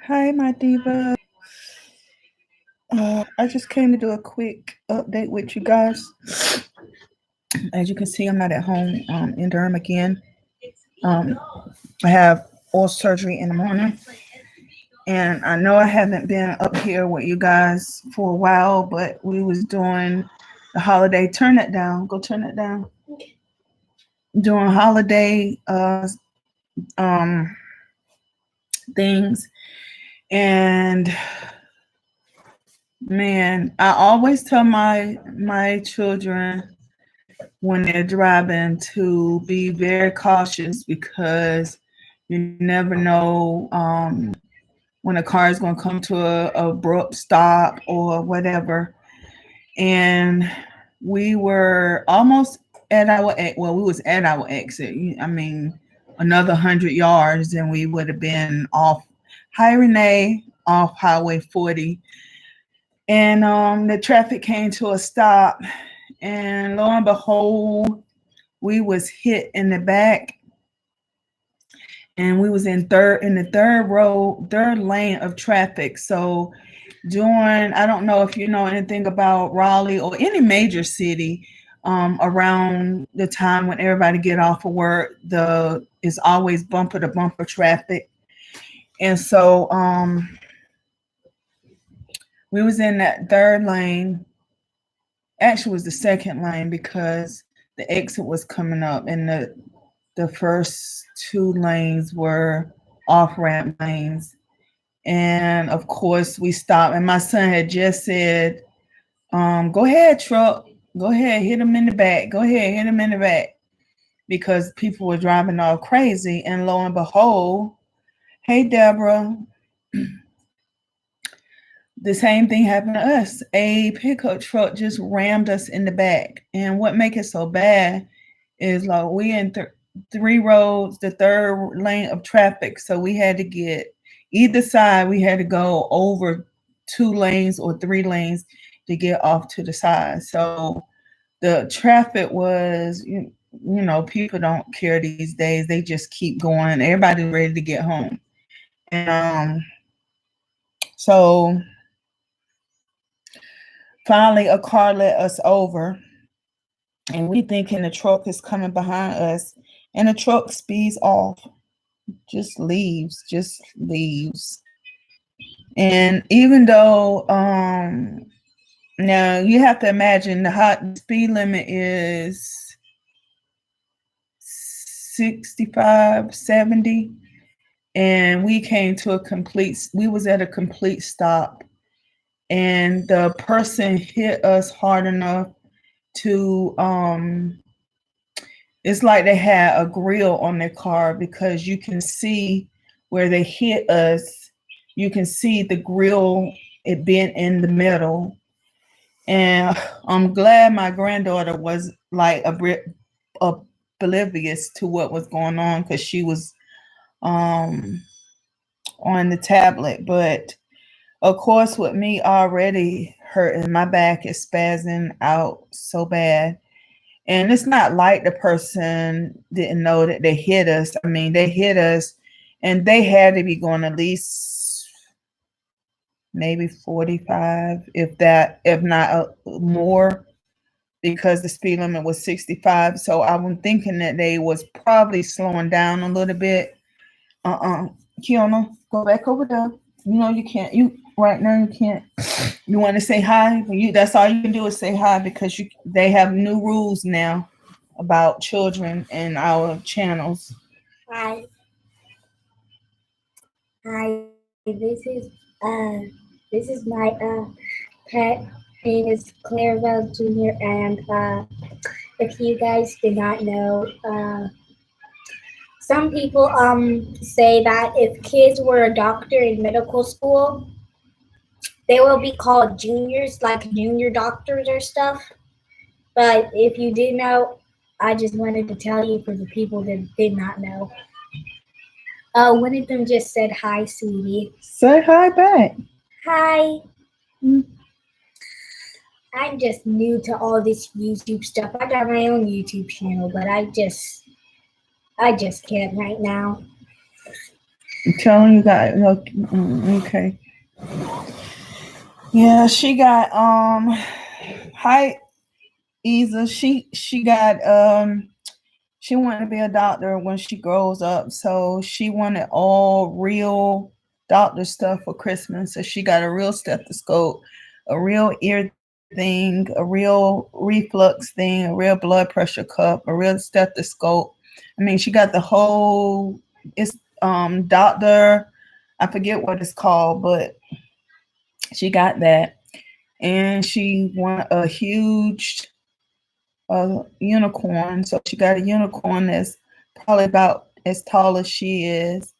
Hi, my diva. I just came to do a quick update with you guys. As you can see, I'm not at home in Durham again. Um, I have oral surgery in the morning, and I know I haven't been up here with you guys for a while, but we was doing the holiday. Turn that down. Go turn that down. Doing holiday um, things, and man, I always tell my children when they're driving to be very cautious because you never know when a car is going to come to a abrupt stop or whatever. And we were almost at we was at our exit. I mean, another 100 yards and we would have been off. Hi, Renee, off Highway 40. And the traffic came to a stop, and lo and behold, we was hit in the back, and we was in the third lane of traffic. So during, I don't know if you know anything about Raleigh or any major city, around the time when everybody get off of work, the is always bumper to bumper traffic. And so we was in that third lane. Actually, it was the second lane because the exit was coming up, and the first two lanes were off ramp lanes. And of course, we stopped, and my son had just said, "Go ahead, truck. Go ahead, hit him in the back. Go ahead, hit him in the back," because people were driving all crazy. And lo and behold, hey, Deborah, the same thing happened to us. A pickup truck just rammed us in the back. And what make it so bad is like we in three roads, the third lane of traffic. So we had to get either side. We had to go over two lanes or three lanes to get off to the side. So the traffic was, people don't care these days. They just keep going. Everybody's ready to get home. And so finally a car let us over, and we thinking the truck is coming behind us, and the truck speeds off, just leaves. And even though now you have to imagine the hot speed limit is 65, 70, and we was at a complete stop, and the person hit us hard enough to it's like they had a grill on their car, because you can see where they hit us. You can see the grill, it bent in the middle. And I'm glad my granddaughter was like oblivious to what was going on, because she was um, on the tablet. But of course, with me already hurting, my back is spazzing out so bad. And it's not like the person didn't know that they hit us. I mean, they hit us, and they had to be going at least maybe 45, if not more, because the speed limit was 65. So I'm thinking that they was probably slowing down a little bit. Kiana, go back over there. You know you can't. You right now you can't. You want to say hi? That's all you can do is say hi, because they have new rules now about children in our channels. Hi, hi. This is my pet name is Clarabelle Jr. And if you guys did not know, some people say that if kids were a doctor in medical school, they will be called juniors, like junior doctors or stuff. But if you did know, I just wanted to tell you for the people that did not know. One of them just said hi, sweetie. Say hi back. Hi. I'm just new to all this YouTube stuff. I got my own YouTube channel, but I just can't right now. I'm telling you guys. Okay. Yeah, she got height. Isa. She got she wanted to be a doctor when she grows up, so she wanted all real doctor stuff for Christmas. So she got a real stethoscope, a real ear thing, a real reflux thing, a real blood pressure cup, a real stethoscope. I mean, she got the whole. It's doctor. I forget what it's called, but she got that, and she want a huge unicorn. So she got a unicorn that's probably about as tall as she is.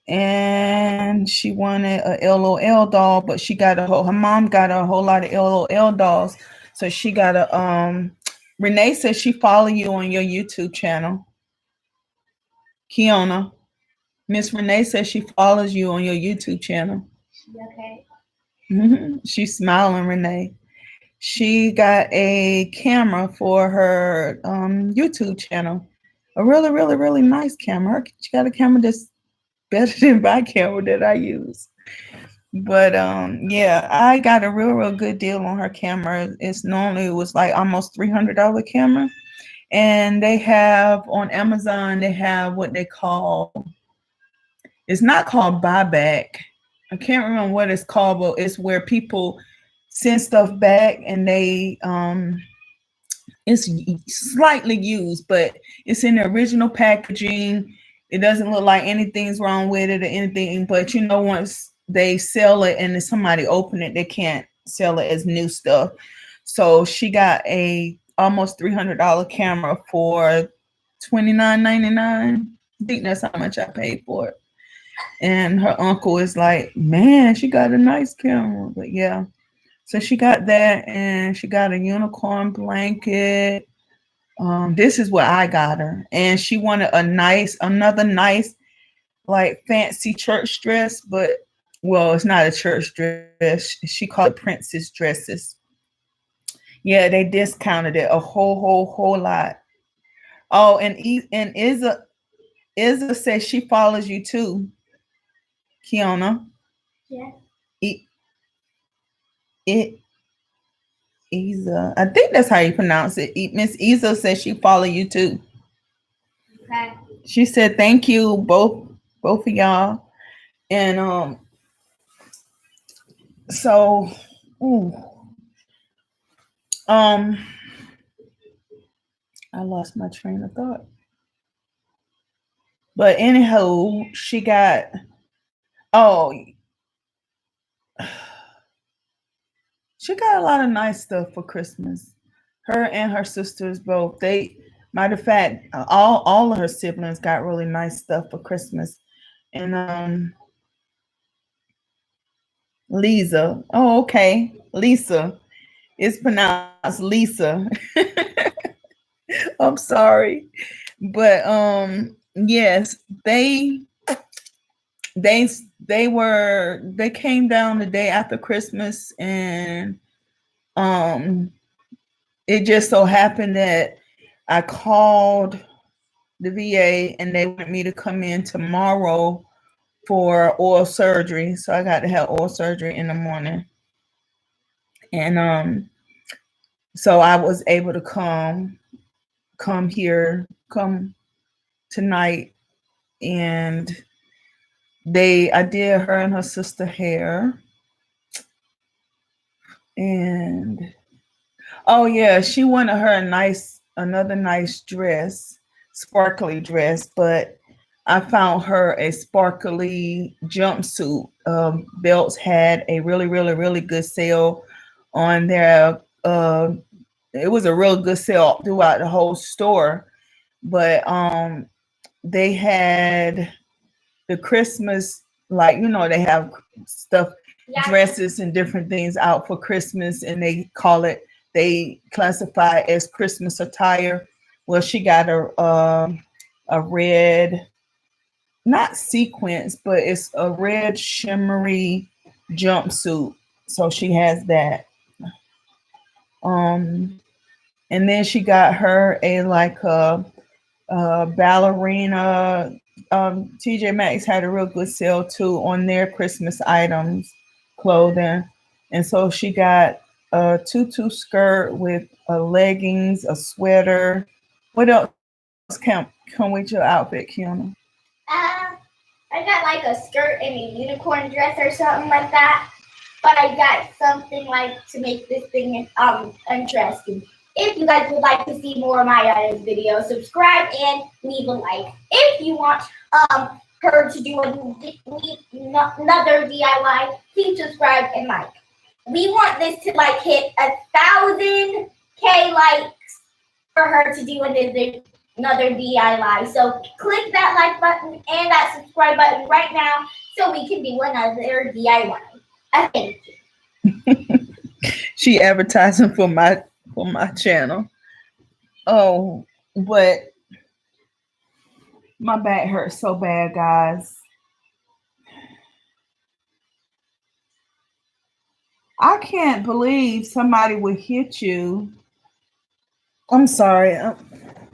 And she wanted a LOL doll, but her mom got a whole lot of LOL dolls. So she got a Renee says she follow you on your YouTube channel. Kiana. Miss Renee says she follows you on your YouTube channel. Okay. She's smiling, Renee. She got a camera for her YouTube channel. A really, really, really nice camera. She got a camera that's better than my camera that I use. But yeah, I got a real, real good deal on her camera. It was like almost $300 camera. And they have on Amazon, they have what they call, it's not called buyback. I can't remember what it's called, but it's where people send stuff back and it's slightly used, but it's in the original packaging. It doesn't look like anything's wrong with it or anything, but once they sell it and then somebody open it, they can't sell it as new stuff. So she got a almost $300 camera for $29.99. I think that's how much I paid for it. And her uncle is like, man, she got a nice camera. But yeah. So she got that, and she got a unicorn blanket. This is what I got her. And she wanted another nice, like fancy church dress, but well, it's not a church dress. She called it princess dresses. Yeah, they discounted it a whole lot. Oh, and Izza says she follows you too, Kiana. Yeah. It Isa. I think that's how you pronounce it. Miss Isa says she follow you too. Okay. She said thank you both of y'all. And so ooh, um I lost my train of thought. But anyhow, oh she got a lot of nice stuff for Christmas. Her and her sisters both. Matter of fact, all of her siblings got really nice stuff for Christmas. And Lisa. Oh, okay. Lisa. It's pronounced Lisa. I'm sorry. But yes, they they came down the day after Christmas, and um it just so happened that I called the VA and they wanted me to come in tomorrow for oral surgery. So I got to have oral surgery in the morning. And so I was able to come tonight, and I did her and her sister hair. And oh yeah, she wanted her another nice dress, sparkly dress, but I found her a sparkly jumpsuit. Belts had a really, really, really good sale on their it was a real good sale throughout the whole store. But they had the Christmas, like they have stuff, dresses and different things out for Christmas, and they classify as Christmas attire. Well, she got a red, not sequence, but it's a red shimmery jumpsuit. So she has that. Um, and then she got her a like a ballerina. TJ Maxx had a real good sale too on their Christmas items, clothing, and so she got a tutu skirt with leggings, a sweater. What else come with your outfit, Kiana? Uh, I got like a skirt and a unicorn dress or something like that. But I got something like to make this thing interesting. If you guys would like to see more of my videos, subscribe and leave a like. If you want her to do another DIY, please subscribe and like. We want this to like hit 1,000K likes for her to do another DIY. So click that like button and that subscribe button right now so we can do another DIY. Thank you. She advertising for my channel. Oh, but my back hurts so bad, guys. I can't believe somebody would hit you. I'm sorry.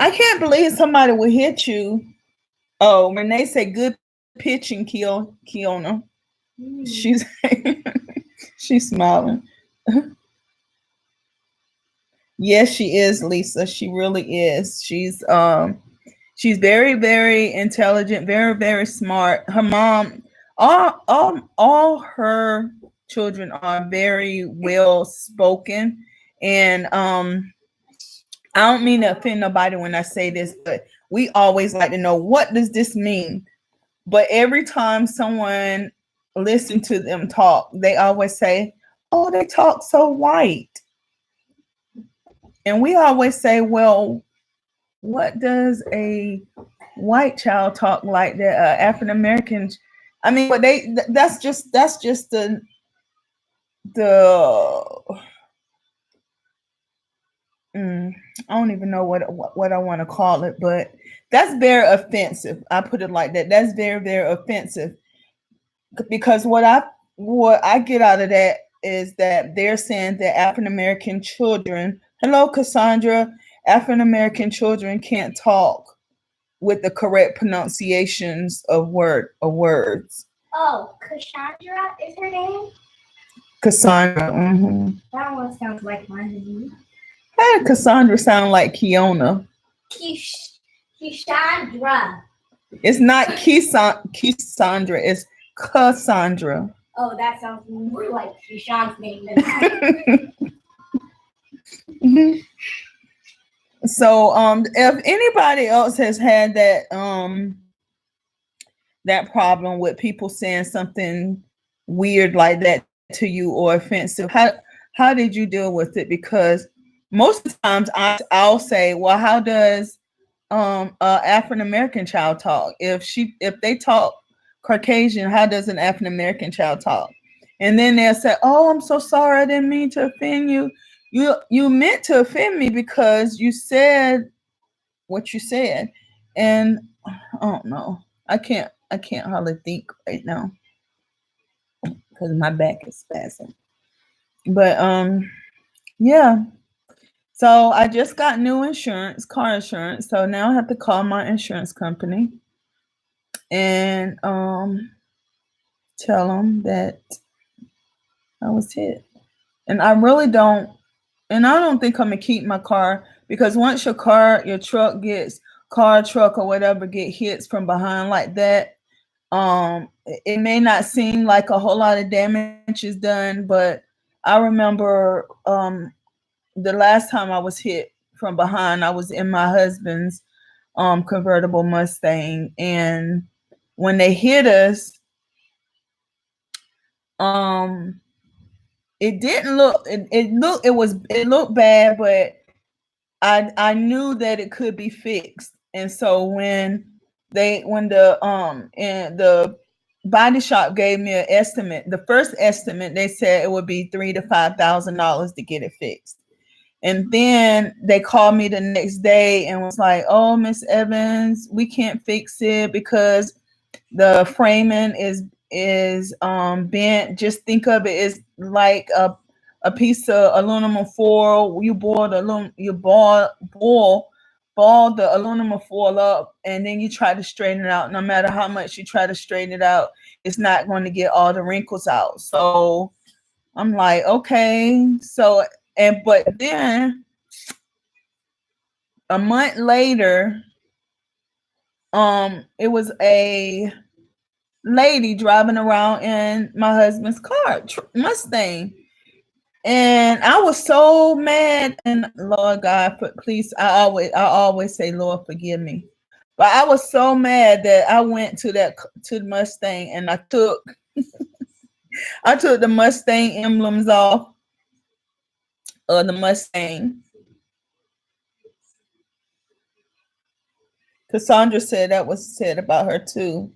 I can't believe somebody would hit you. Oh, Renee said good pitching, Kiona. She's she's smiling. Yes, she is, Lisa. She really is. She's very, very intelligent, very, very smart. Her mom, all her children are very well spoken, and I don't mean to offend nobody when I say this, but we always like to know, what does this mean? But every time someone listens to them talk, they always say, "Oh, they talk so white," and we always say, "Well, what does a white child talk like that? African Americans?" I mean, but that's just the I don't even know what I want to call it, but that's very offensive. I put it like that. That's very, very offensive, because what I get out of that is that they're saying that African American children, hello Cassandra, African American children can't talk with the correct pronunciations of words. Oh, Cassandra is her name? Cassandra. Mm-hmm. That one sounds like my name. How did Cassandra sound like Kiona? Cassandra. It's not Cassandra, it's Cassandra. Oh, that sounds more like Keyshawn's name than mine. So if anybody else has had that that problem with people saying something weird like that to you or offensive, how did you deal with it? Because most of the times I'll say, well, how does a African American child talk? If they talk Caucasian, how does an African American child talk? And then they'll say, "Oh, I'm so sorry, I didn't mean to offend you. You meant to offend me because you said what you said." And I don't know. I can't hardly think right now because my back is spasming. But yeah. So I just got new insurance, car insurance. So now I have to call my insurance company and tell them that I was hit. And I really don't, and I don't think I'm gonna keep my car, because once your truck gets truck or whatever get hits from behind like that, it may not seem like a whole lot of damage is done, but I remember the last time I was hit from behind, I was in my husband's convertible Mustang, and when they hit us, it didn't look it looked bad, but I knew that it could be fixed. And so when the body shop gave me an estimate, the first estimate, they said it would be $3,000 to $5,000 to get it fixed. And then they called me the next day and was like, "Oh, Miss Evans, we can't fix it because the framing is bent. Just think of it as like a piece of aluminum foil. You boil ball the aluminum foil up, and then you try to straighten it out. No matter how much you try to straighten it out, it's not going to get all the wrinkles out. So I'm like, okay. So, but then a month later, it was a lady driving around in my husband's car, Mustang. And I was so mad. And Lord God, please, I always say, Lord, forgive me. But I was so mad that I went to the Mustang, and I took the Mustang emblems off of the Mustang. Cassandra said that was said about her too.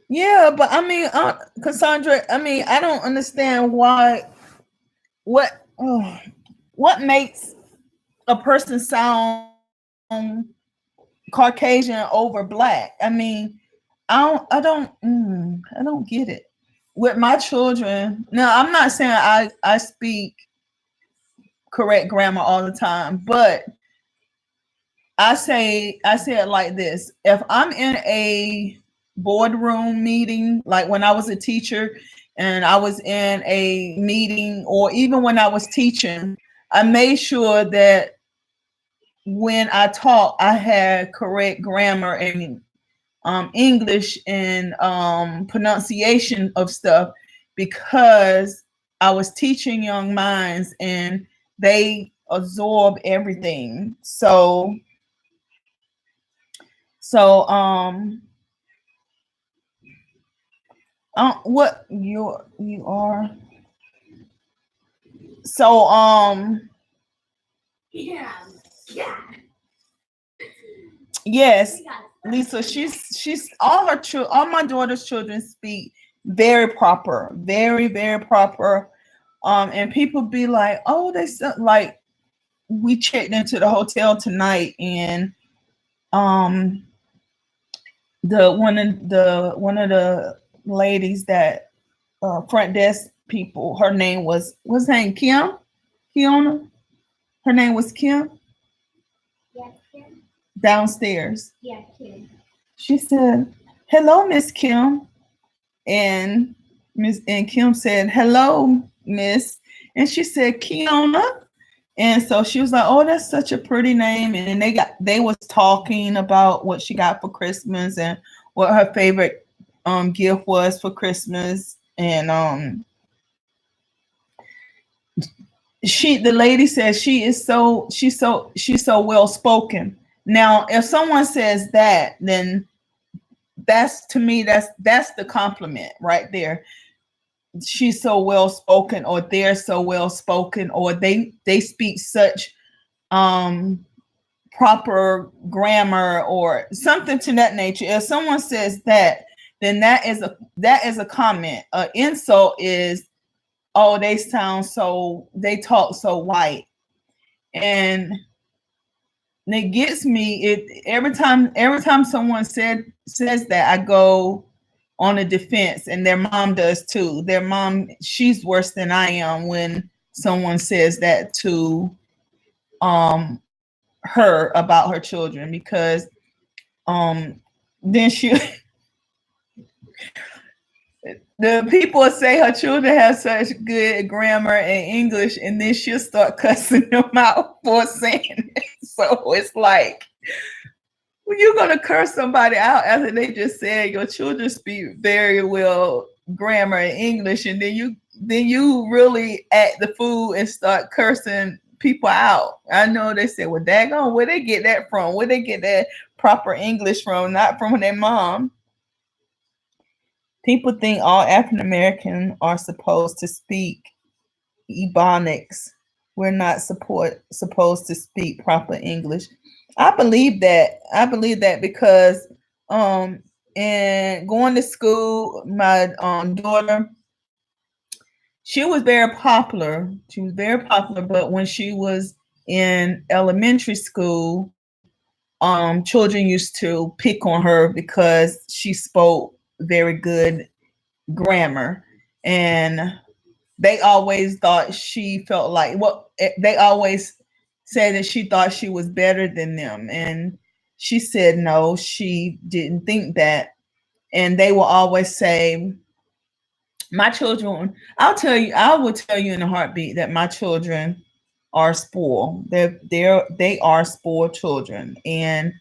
Yeah, but I mean, Cassandra, I mean, I don't understand why. What makes a person sound Caucasian over black? I mean, I don't get it. With my children, now I'm not saying I speak correct grammar all the time, but I say it like this. If I'm in a boardroom meeting, like when I was a teacher and I was in a meeting, or even when I was teaching, I made sure that when I taught, I had correct grammar and English and pronunciation of stuff, because I was teaching young minds and they absorb everything. So what you are. So yeah. Yes, Lisa, she's all my daughter's children speak very proper, very, very proper. And people be like, oh, they like, we checked into the hotel tonight, and the one of the ladies that front desk people, her name was, what's her name, Kiona, her name was Kim. Yeah, Kim. Downstairs. Yeah, Kim. She said, hello, Miss Kim. And Kim said, hello, Miss. And she said, Kiona. And so she was like, oh, that's such a pretty name. And they was talking about what she got for Christmas and what her favorite gift was for Christmas. And the lady says she's so well spoken. Now, if someone says that, then that's, to me, that's the compliment right there. She's so well spoken, or they're so well spoken, or they speak such proper grammar or something to that nature. If someone says that, then that is a comment. An insult is, oh, they talk so white. And it gets me, every time someone says that, I go on a defense, and their mom does too. Their mom, she's worse than I am when someone says that to her about her children, because then she the people say her children have such good grammar and English, and then she'll start cussing them out for saying it. So it's like, well, you're gonna curse somebody out after they just said your children speak very well grammar and English, and then you really act the fool and start cursing people out. I know they say, well, daggone, where they get that from? Where they get that proper English from? Not from their mom. People think all African Americans are supposed to speak Ebonics. We're not supposed to speak proper English. I believe that because and going to school, my daughter, she was very popular. But when she was in elementary school, children used to pick on her because she spoke very good grammar. And they always thought she felt like, well, they always said that she thought she was better than them. And she said no, she didn't think that. And they will always say, my children, I will tell you in a heartbeat that my children are spoiled. They are spoiled children. And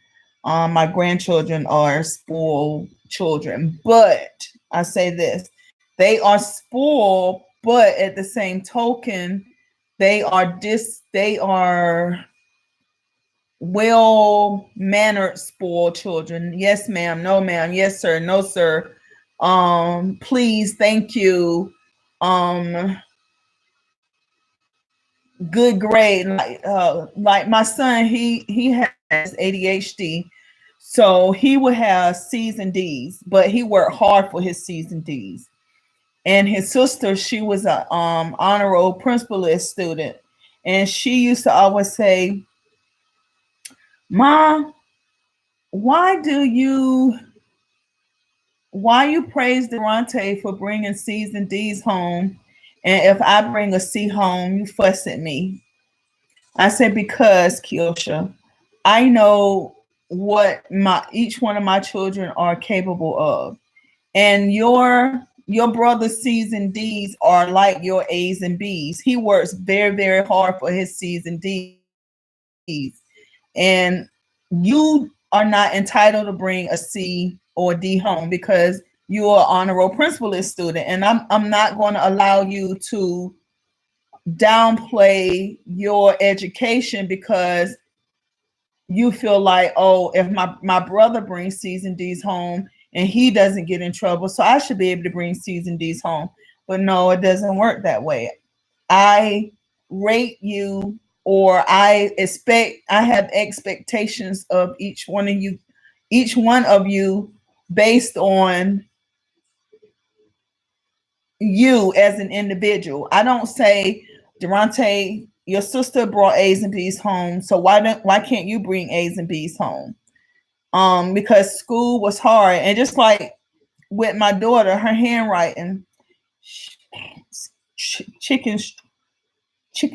my grandchildren are spoiled children. But I say this, they are spoiled, but at the same token, they are well mannered spoiled children. Yes, ma'am. No, ma'am. Yes, sir. No, sir. Please, thank you. Um, Good grade. Like my son, he has ADHD, so he would have C's and D's, but he worked hard for his C's and D's. And his sister, she was a honor roll principalist student, and she used to always say, "Mom, why do you why you praise Durante for bringing C's and D's home, and if I bring a C home, you fuss at me?" I said, because Kiosha, I know what my each one of my children are capable of. And your brother's C's and D's are like your A's and B's. He works very, very hard for his C's and D's. And you are not entitled to bring a C or a D home because you're an honor roll principalist student. And I'm not going to allow you to downplay your education because you feel like, oh, if my brother brings C's and D's home and he doesn't get in trouble, so I should be able to bring C's and D's home. But no, it doesn't work that way. I rate you, or I have expectations of each one of you based on you as an individual. I don't say, Durante, your sister brought A's and B's home, so why can't you bring A's and B's home? Because school was hard, and just like with my daughter, her handwriting, chicken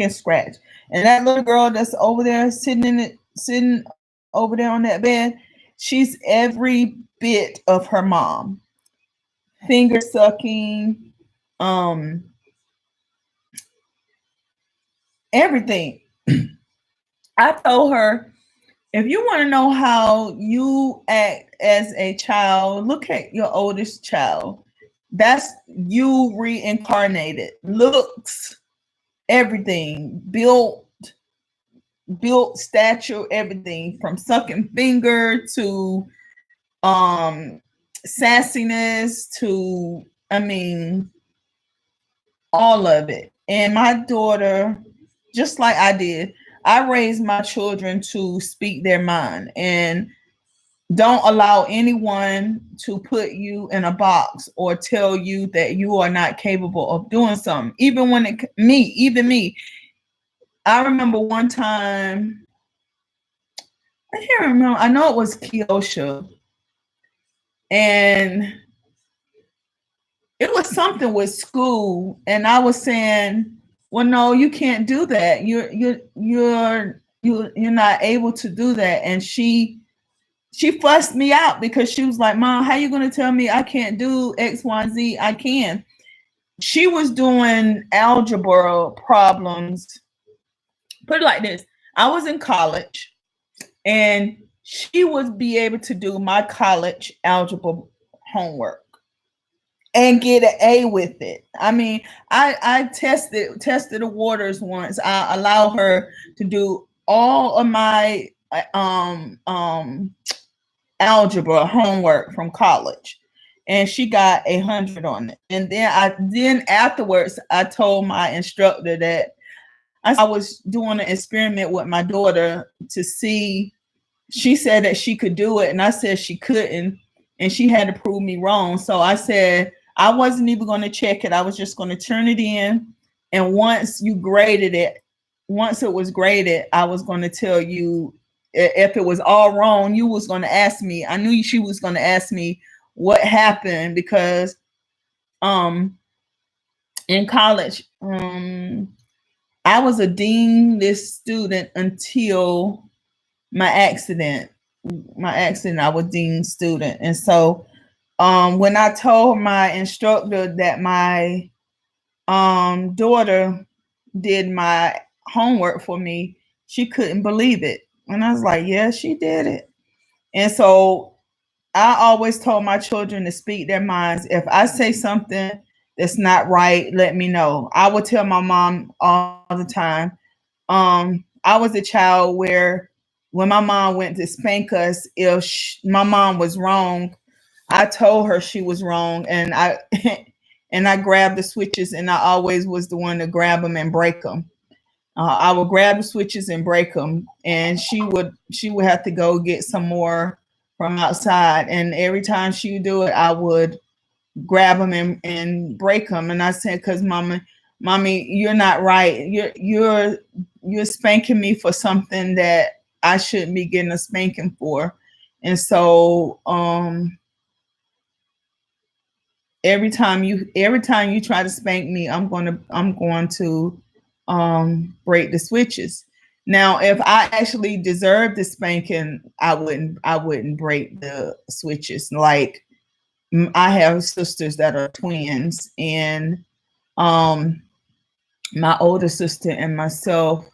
scratch, and that little girl that's over there sitting over there on that bed, she's every bit of her mom. Finger sucking, everything. I told her, if you want to know how you act as a child, look at your oldest child. That's you reincarnated. Looks, everything, built stature, everything from sucking finger to sassiness to, I mean, all of it. And my daughter, just like I did, I raised my children to speak their mind and don't allow anyone to put you in a box or tell you that you are not capable of doing something. Even me. I remember one time, I can't remember, I know it was Kiosha, and it was something with school, and I was saying, well, no, you can't do that. You're not able to do that. And she fussed me out because she was like, Mom, how you going to tell me I can't do X, Y, and Z? I can. She was doing algebra problems. Put it like this. I was in college and she would be able to do my college algebra homework and get an A with it. I mean, I tested the waters once. I allow her to do all of my algebra homework from college, and she got 100 on it. And then afterwards, I told my instructor that I was doing an experiment with my daughter to see. She said that she could do it, and I said she couldn't, and she had to prove me wrong. So I said I wasn't even going to check it. I was just going to turn it in, and once it was graded, I was going to tell you. If it was all wrong, you was going to ask me. I knew she was going to ask me what happened because in college, I was a dean list student until my accident. I was dean student. And so when I told my instructor that my daughter did my homework for me, she couldn't believe it. And I was like, yeah, she did it. And so I always told my children to speak their minds. If I say something that's not right, let me know. I would tell my mom all the time. I was a child where when my mom went to spank us, if my mom was wrong, I told her she was wrong, and I and I grabbed the switches, and I always was the one to grab them and break them. I would grab the switches and break them, and she would have to go get some more from outside. And every time she would do it, I would grab them and break them. And I said, "Cause mommy, you're not right. You're spanking me for something that I shouldn't be getting a spanking for." And so every time you try to spank me, I'm going to break the switches. Now, if I actually deserved the spanking, I wouldn't break the switches. Like, I have sisters that are twins, and um my older sister and myself,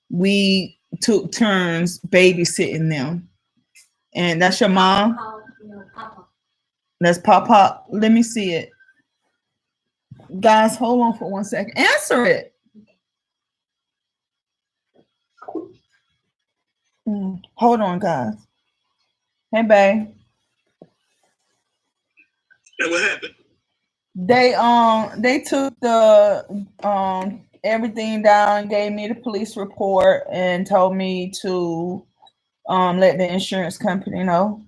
we took turns babysitting them. And that's your mom? That's Papa. Let me see it. Guys, hold on for 1 second. Answer it. Hold on, guys. Hey, babe. And what happened? They took the everything down, gave me the police report, and told me to let the insurance company know.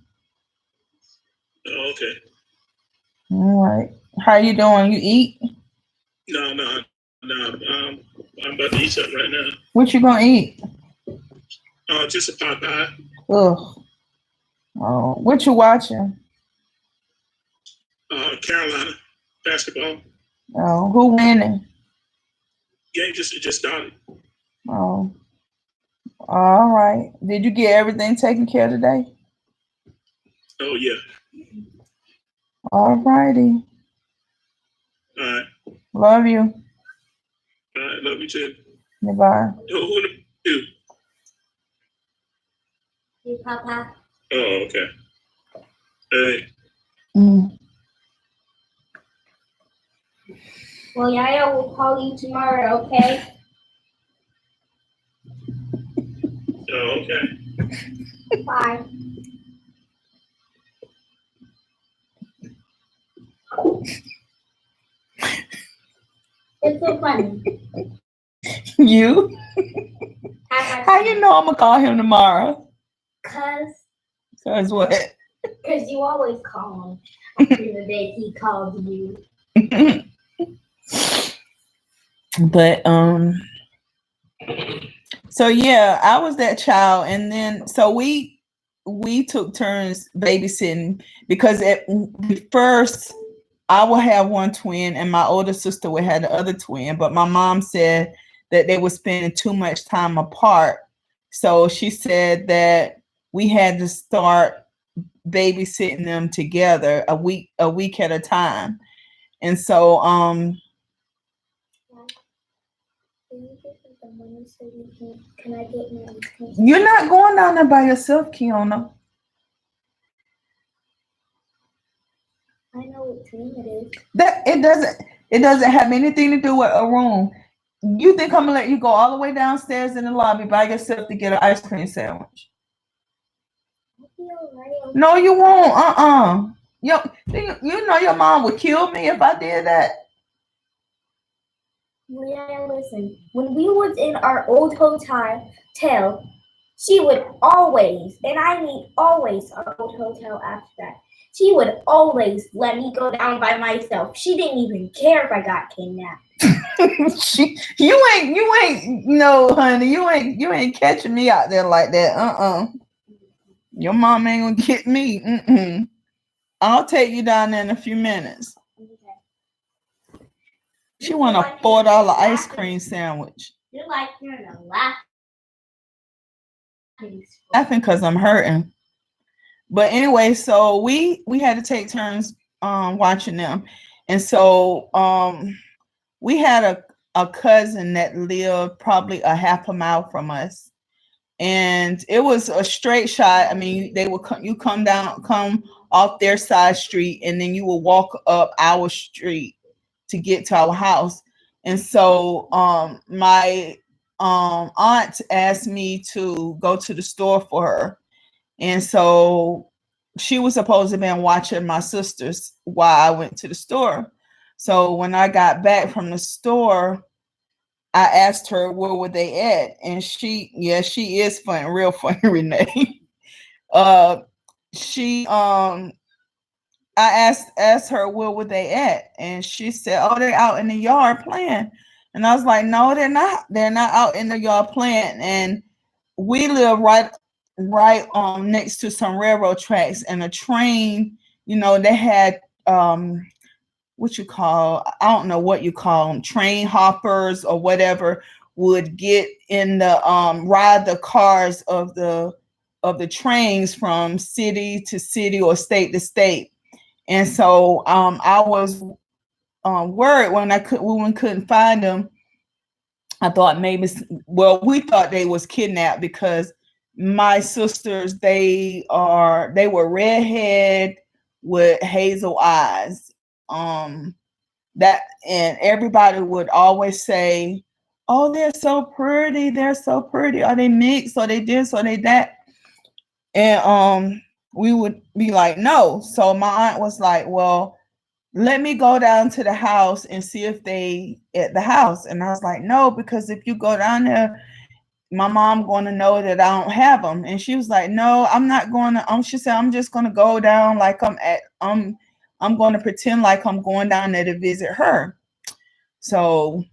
Oh, okay. All right. How you doing? You eat? No. I'm about to eat something right now. What you gonna eat? Just a Popeye. Ugh. Oh, what you watching? Carolina basketball. Oh, who winning? Game just started. Oh, all right. Did you get everything taken care of today? Oh yeah. All righty. All right. Love you. All right. Love you too. Bye. Who you? You, Papa. Oh, okay. Hey. Well, Yaya will call you tomorrow, okay? Oh, okay. Bye. It's so funny. You? How you know I'm gonna call him tomorrow? Cause what? Cause you always call him after the day he called you. But so yeah, I was that child, and then so we took turns babysitting, because at first I would have one twin and my older sister would have the other twin, but my mom said that they were spending too much time apart. So she said that we had to start babysitting them together a week at a time. And so Can I get my you're not going down there by yourself, Kiona. I know what room it is. That it doesn't have anything to do with a room. You think I'm gonna let you go all the way downstairs in the lobby by yourself to get an ice cream sandwich? No, you won't. You know your mom would kill me if I did that. Well, yeah, listen. When we was in our old hotel, she would always, and I mean always, our old hotel after that, she would always let me go down by myself. She didn't even care if I got kidnapped. You ain't no, honey. You ain't catching me out there like that. Your mom ain't gonna get me. I'll take you down there in a few minutes. She want a $4 ice cream sandwich. You're like you're in a laughing Laughing because I'm hurting. But anyway, so we had to take turns watching them. And so we had a cousin that lived probably a half a mile from us. And it was a straight shot. I mean, they would come off their side street, and then you will walk up our street to get to our house. And so my aunt asked me to go to the store for her. And so she was supposed to have been watching my sisters while I went to the store. So when I got back from the store, I asked her where were they at, and she is funny, real funny, Renee. I asked her where were they at, and she said, "Oh, they're out in the yard playing." And I was like, "No, they're not. They're not out in the yard playing." And we live right next to some railroad tracks, and a train. You know, they had what you call, I don't know what you call them, train hoppers or whatever, would get in the ride the cars of the trains from city to city or state to state. And so I was worried when we couldn't find them. I thought maybe, we thought they was kidnapped because my sisters, they were redhead with hazel eyes. That, and everybody would always say, "Oh, they're so pretty, they're so pretty. Are they mixed? Or they this or they that?" And we would be like, "No." So my aunt was like, "Well, let me go down to the house and see if they at the house." And I was like, "No, because if you go down there, my mom going to know that I don't have them." And she was like, "No, I'm not going to." She said, "I'm just going to go down like I'm going to pretend like I'm going down there to visit her." So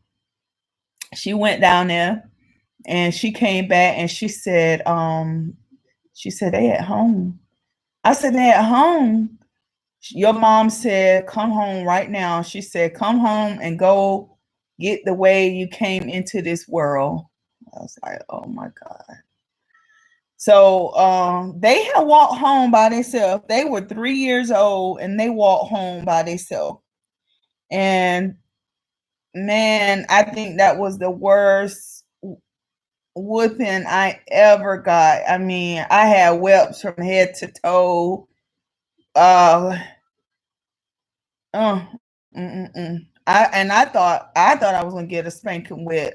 she went down there, and she came back, and she said, "They at home." I said, "They at home?" Your mom said, "Come home right now." She said, "Come home and go get the way you came into this world." I was like, "Oh my God." So they had walked home by themselves. They were 3 years old, and they walked home by themselves. And man, I think that was the worst whooping I ever got. I mean, I had whelps from head to toe. I thought I was gonna get a spanking with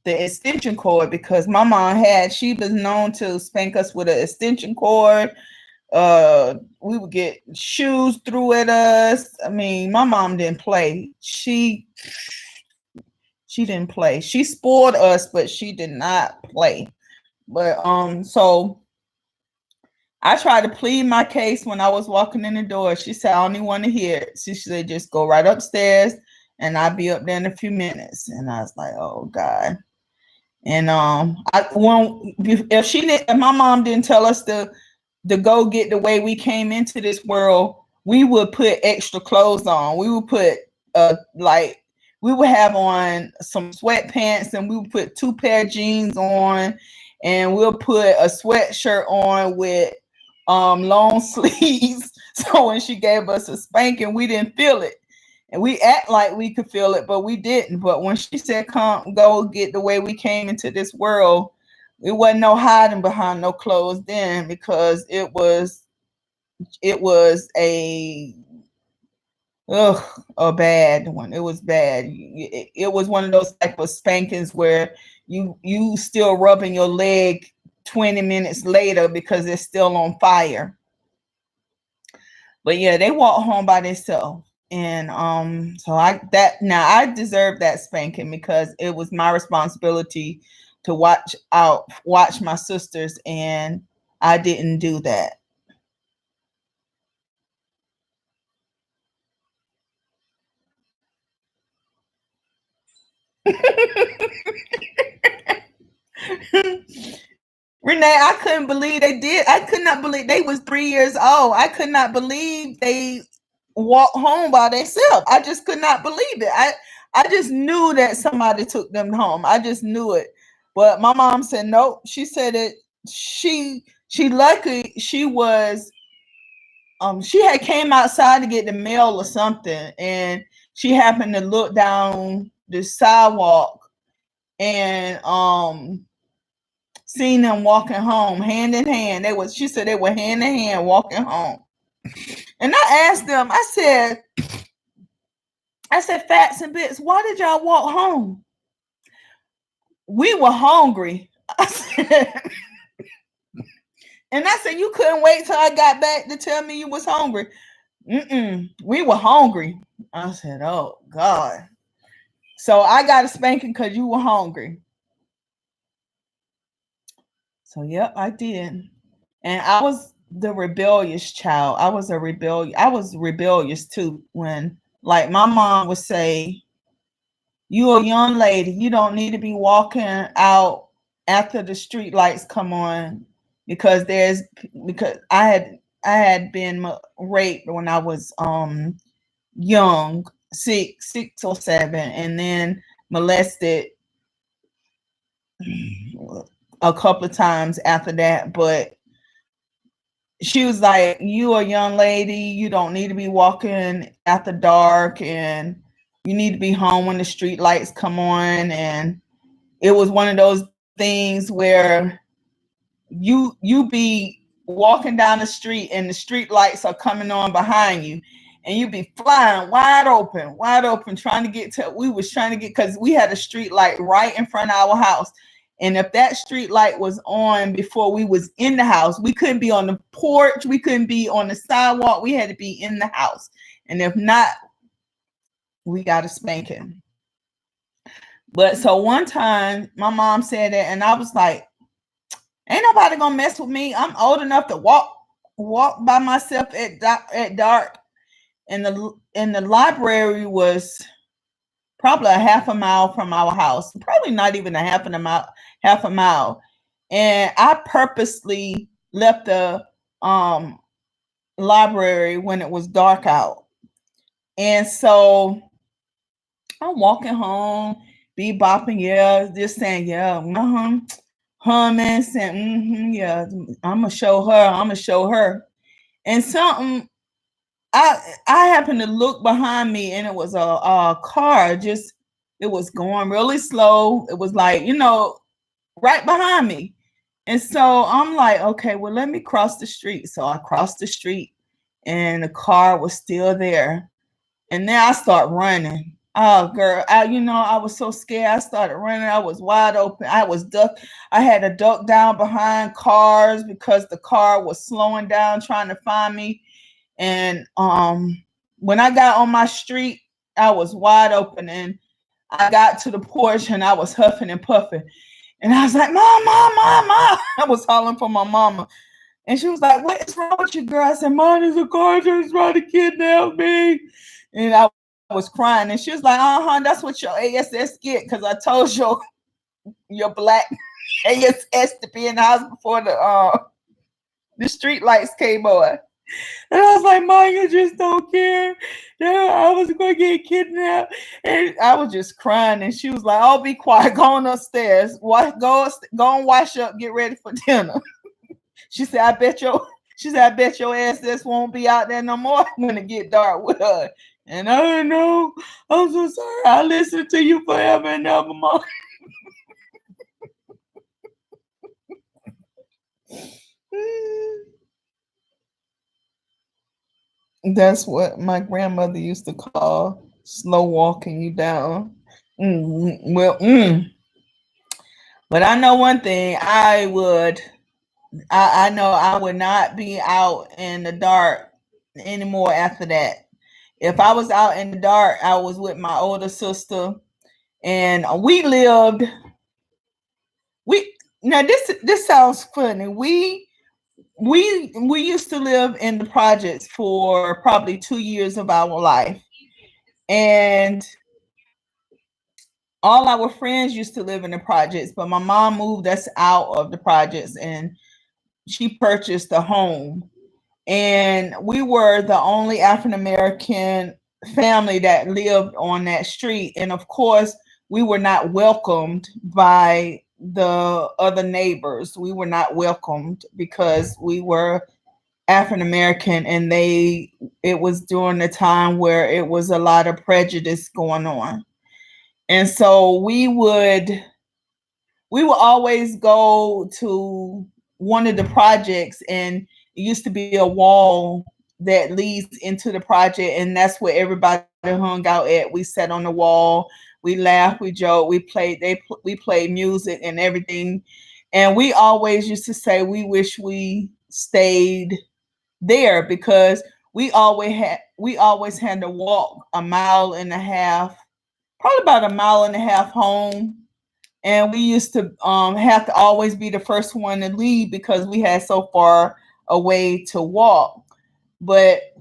the extension cord, because my mom she was known to spank us with an extension cord. We would get shoes threw at us. I mean, my mom didn't play. She didn't play. She spoiled us, but she did not play. But so I tried to plead my case when I was walking in the door. She said, "I only want to hear it." She said, "Just go right upstairs, and I'll be up there in a few minutes." And I was like, "Oh God." And if my mom didn't tell us to go get the way we came into this world, we would put extra clothes on. We would put we would have on some sweatpants, and we would put 2 pair of jeans on, and we'll put a sweatshirt on with long sleeves. So when she gave us a spanking, we didn't feel it. And we act like we could feel it, but we didn't. But when she said, "Come, go get the way we came into this world," it wasn't no hiding behind no clothes then, because it was a bad one. It was bad. It was one of those type of spankings where you still rubbing your leg 20 minutes later because it's still on fire. But yeah, they walked home by themselves. And so I deserve that spanking, because it was my responsibility to watch my sisters, and I didn't do that. Renee, I couldn't believe they did. I could not believe they was 3 years old. I could not believe they walk home by themselves. I just could not believe it. I just knew that somebody took them home. I just knew it. But my mom said nope. She said it. She lucky she was she had came outside to get the mail or something, and she happened to look down the sidewalk and seen them walking home hand in hand. She said they were hand in hand walking home. And I asked them, I said, Fats and Bits, why did y'all walk home? We were hungry. I said, and I said, you couldn't wait till I got back to tell me you was hungry. We were hungry. I said, oh God. So I got a spanking because you were hungry. So yep, I did. And I was the rebellious child. I was rebellious too. When like my mom would say, you're a young lady, you don't need to be walking out after the street lights come on, because I had been raped when I was young, six or seven, and then molested a couple of times after that. But she was like, you a young lady, you don't need to be walking after dark, and you need to be home when the street lights come on. And it was one of those things where you be walking down the street and the street lights are coming on behind you, and you be flying wide open, trying to get to, because we had a street light right in front of our house. And if that street light was on before we was in the house, we couldn't be on the porch, we couldn't be on the sidewalk, we had to be in the house. And if not, we got a spanking. But so one time my mom said that, and I was like, ain't nobody gonna mess with me. I'm old enough to walk by myself at dark. And the library was probably a half a mile from our house, probably not even half a mile. And I purposely left the library when it was dark out. And so I'm walking home, bopping, yeah, just saying, yeah, humming, saying, yeah, I'm gonna show her. And something, I happened to look behind me, and it was a car. It was going really slow. It was like, right behind me. And so I'm like, okay, well, let me cross the street. So I crossed the street, and the car was still there. And then I start running. Oh, girl, I was so scared. I started running. I was wide open. I had to duck down behind cars because the car was slowing down, trying to find me. And when I got on my street, I was wide open, and I got to the porch, and I was huffing and puffing. And I was like, Mom, Mom, Mom, Mom. I was hollering for my mama. And she was like, what is wrong with you, girl? I said, Mom, there's a car just trying to kidnap me. And I was crying. And she was like, that's what your ASS get, because I told your black ASS to be in the house before the street lights came on. And I was like, Mom, you just don't care. I was going to get kidnapped. And I was just crying. And she was like, oh, be quiet. Go on upstairs. Go and wash up. Get ready for dinner. She said, I bet your ass won't be out there no more when it get dark with her. And I don't know. I'm so sorry. I listen to you forever and ever, Mom. That's what my grandmother used to call slow walking you down. But I know one thing. I know I would not be out in the dark anymore after that. If I was out in the dark, I was with my older sister, and now this sounds funny. We used to live in the projects for probably 2 years of our life. And all our friends used to live in the projects, but my mom moved us out of the projects, and she purchased a home. And we were the only African American family that lived on that street. And of course, we were not welcomed by the other neighbors. We were not welcomed because we were African American, and it was during the time where it was a lot of prejudice going on. And so we would always go to one of the projects, and it used to be a wall that leads into the project, and that's where everybody hung out at. We sat on the wall, we laughed, we joked, we played music and everything. And we always used to say we wish we stayed there because we always had to walk a mile and a half, probably about a mile and a half home. And we used to have to always be the first one to leave because we had so far away to walk. But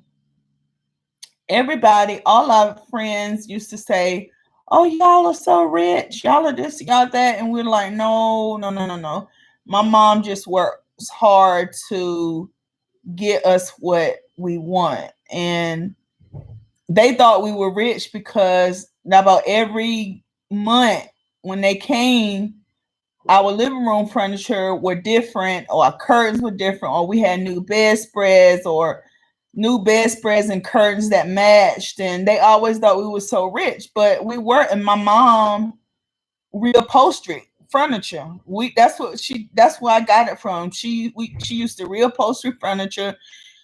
everybody, all our friends used to say, "Oh, y'all are so rich. Y'all are this, y'all that." And we're like, "No, no, no, no, no. My mom just works hard to get us what we want." And they thought we were rich because about every month when they came, our living room furniture were different, or our curtains were different, or we had new bedspreads and curtains that matched. And they always thought we were so rich, but we weren't. And my mom reupholstered furniture. That's where I got it from. She used to reupholster furniture.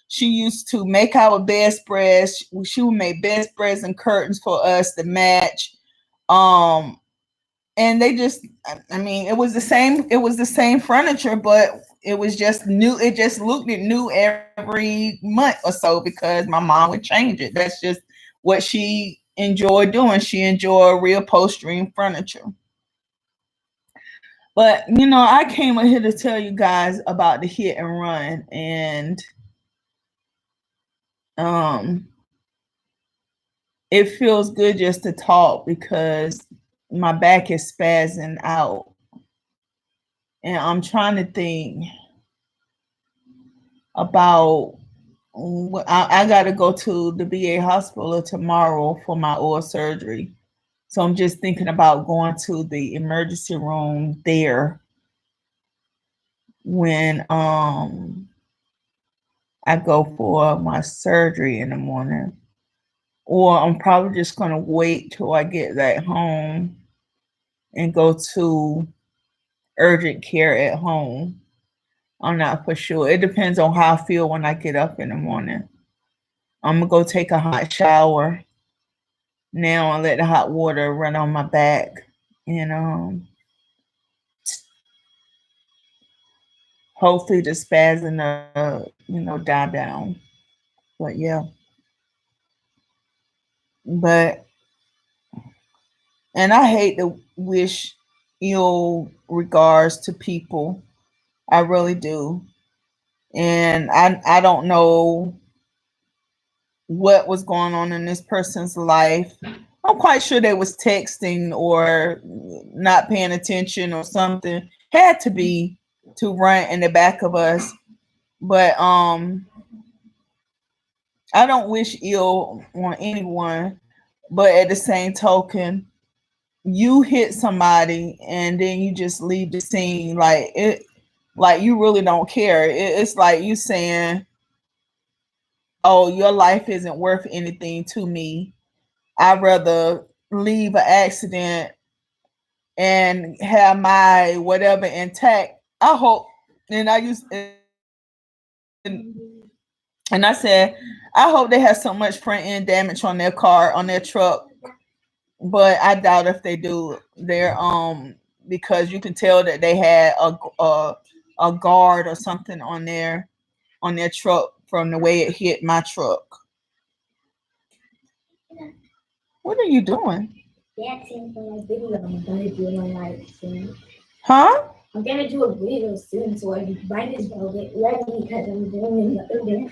She used to make our bedspreads. She would make bedspreads and curtains for us to match. And they just, I mean, it was the same furniture, but it was just new. It just looked new every month or so because my mom would change it. That's just what she enjoyed doing. She enjoyed reupholstering furniture. But I came here to tell you guys about the hit and run. And it feels good just to talk because my back is spazzing out. And I'm trying to think about I got to go to the VA hospital tomorrow for my oral surgery. So I'm just thinking about going to the emergency room there when I go for my surgery in the morning. Or I'm probably just going to wait till I get back home and go to urgent care at home. I'm not for sure. It depends on how I feel when I get up in the morning. I'm going to go take a hot shower now and let the hot water run on my back. And hopefully the spasm die down. But yeah. And I hate to wish ill regards to people. I really do. And I don't know what was going on in this person's life. I'm quite sure they was texting or not paying attention or something. Had to be to run in the back of us. But I don't wish ill on anyone. But at the same token, you hit somebody and then you just leave the scene like you really don't care. It's like you saying, "Oh, your life isn't worth anything to me. I'd rather leave an accident and have my whatever intact." I hope, and and I said, I hope they have so much front end damage on their car, on their truck, but I doubt if they do. They're because you can tell that they had a guard or something on their truck from the way it hit my truck. What are you doing? Dancing for my video. I'm gonna do one like soon. Huh? I'm gonna do a video soon, so I might as well get ready because I'm doing another dance.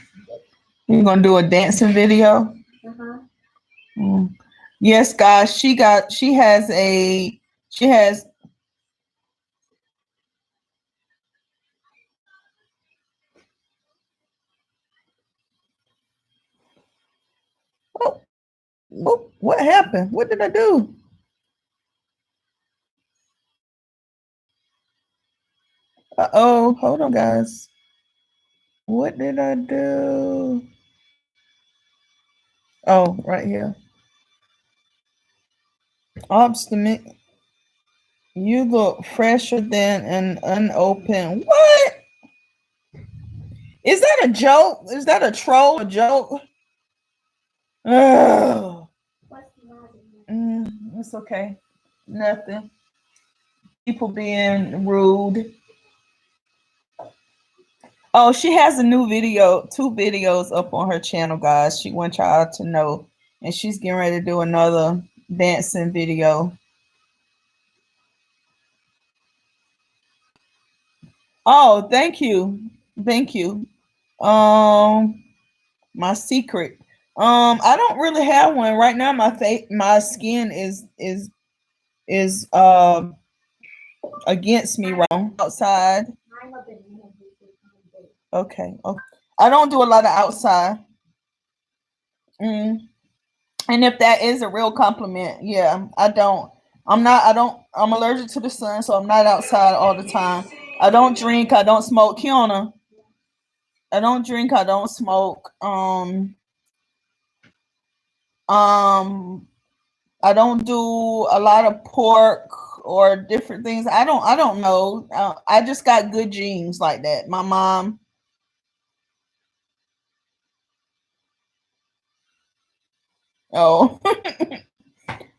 You're gonna do a dancing video? Uh-huh. Yes, guys. She has What happened? What did I do? Uh-oh, hold on, guys. What did I do? Oh, right here. Obstinate. You look fresher than an unopened. What? Is that a joke? Is that a troll? A joke? Oh, it's okay. Nothing. People being rude. Oh, she has a new video, 2 videos up on her channel, guys. She wants y'all to know. And she's getting ready to do another dancing video. Oh, thank you. Thank you. My secret. I don't really have one right now. My skin is against me wrong outside. Okay. I don't do a lot of outside. And if that is a real compliment, yeah, I don't. I'm allergic to the sun, so I'm not outside all the time. I don't drink, I don't smoke. Kiana, I don't drink, I don't smoke. I don't do a lot of pork or different things. I don't know. I just got good genes like that. My mom. Oh,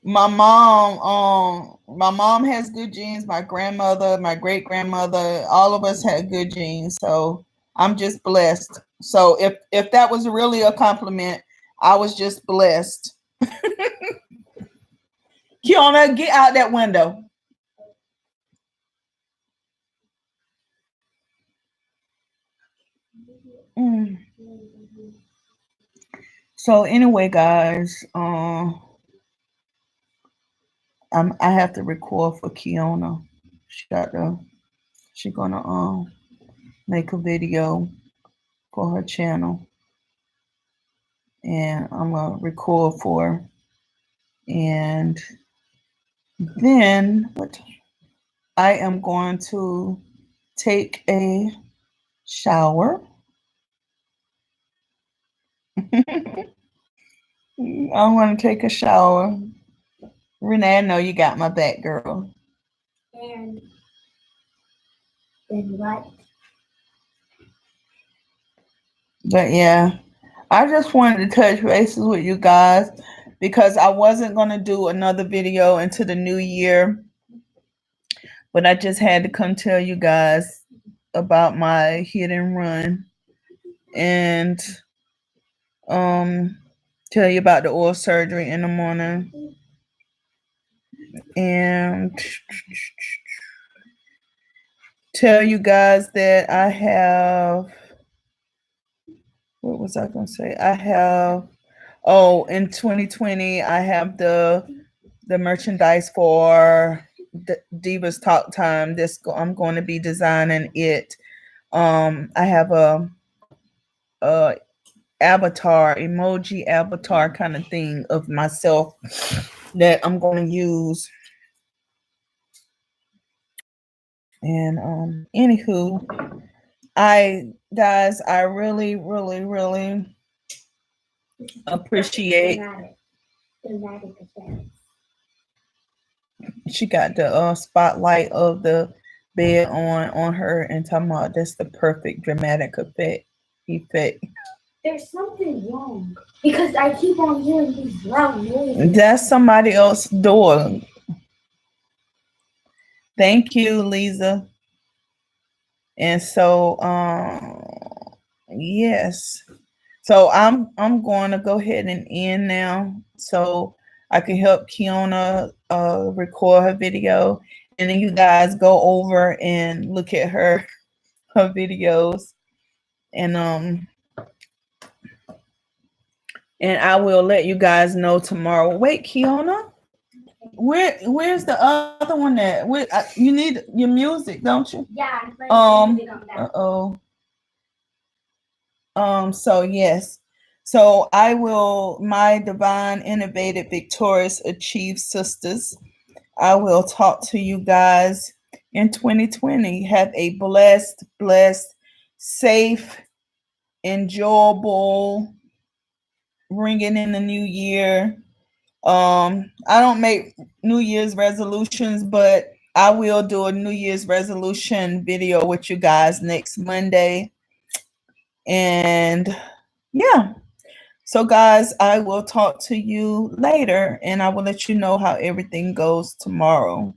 my mom has good genes. My grandmother, my great grandmother, all of us had good genes. So I'm just blessed. So if that was really a compliment, I was just blessed. Kiana, get out that window. So anyway, guys, I have to record for Kiana. She's gonna make a video for her channel, and I'm gonna record for her. And then I am going to take a shower. I'm going to take a shower. Renee, I know you got my back, girl. And then what? But yeah, I just wanted to touch bases with you guys because I wasn't going to do another video into the new year. But I just had to come tell you guys about my hit and run and tell you about the oral surgery in the morning. And tell you guys that I have, what was I going to say? I have, in 2020, I have the merchandise for the Diva's Talk Time. I'm going to be designing it. I have a avatar, emoji avatar kind of thing of myself that I'm going to use. And anywho, I really, really, really appreciate. She got the spotlight of the bed on her and talking about that's the perfect dramatic effect. There's something wrong because I keep on hearing these loud noises. That's somebody else's door. Thank you, Lisa. And so, yes. So I'm going to go ahead and end now, so I can help Kiana record her video, and then you guys go over and look at her videos, and I will let you guys know tomorrow. Wait, Kiana, where's the other one at? You need your music, don't you? Yeah, I'm playing music on that. So yes. So I will, my divine, innovative, victorious, achieved sisters, I will talk to you guys in 2020. Have a blessed, safe, enjoyable ringing in the new year. I don't make New Year's resolutions, but I will do a New Year's resolution video with you guys next Monday. And yeah. So guys, I will talk to you later and I will let you know how everything goes tomorrow.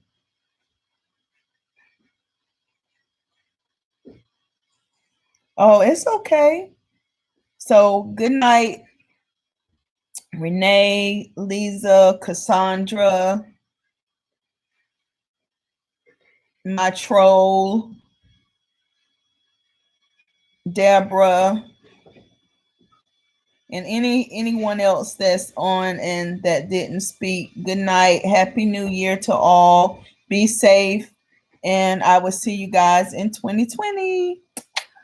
Oh, it's okay. So good night, Renee, Lisa, Cassandra, my troll, Deborah, and anyone else that's on and that didn't speak. Good night. Happy New Year to all. Be safe. And I will see you guys in 2020.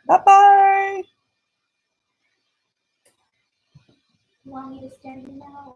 Bye-bye. Want me to stand now?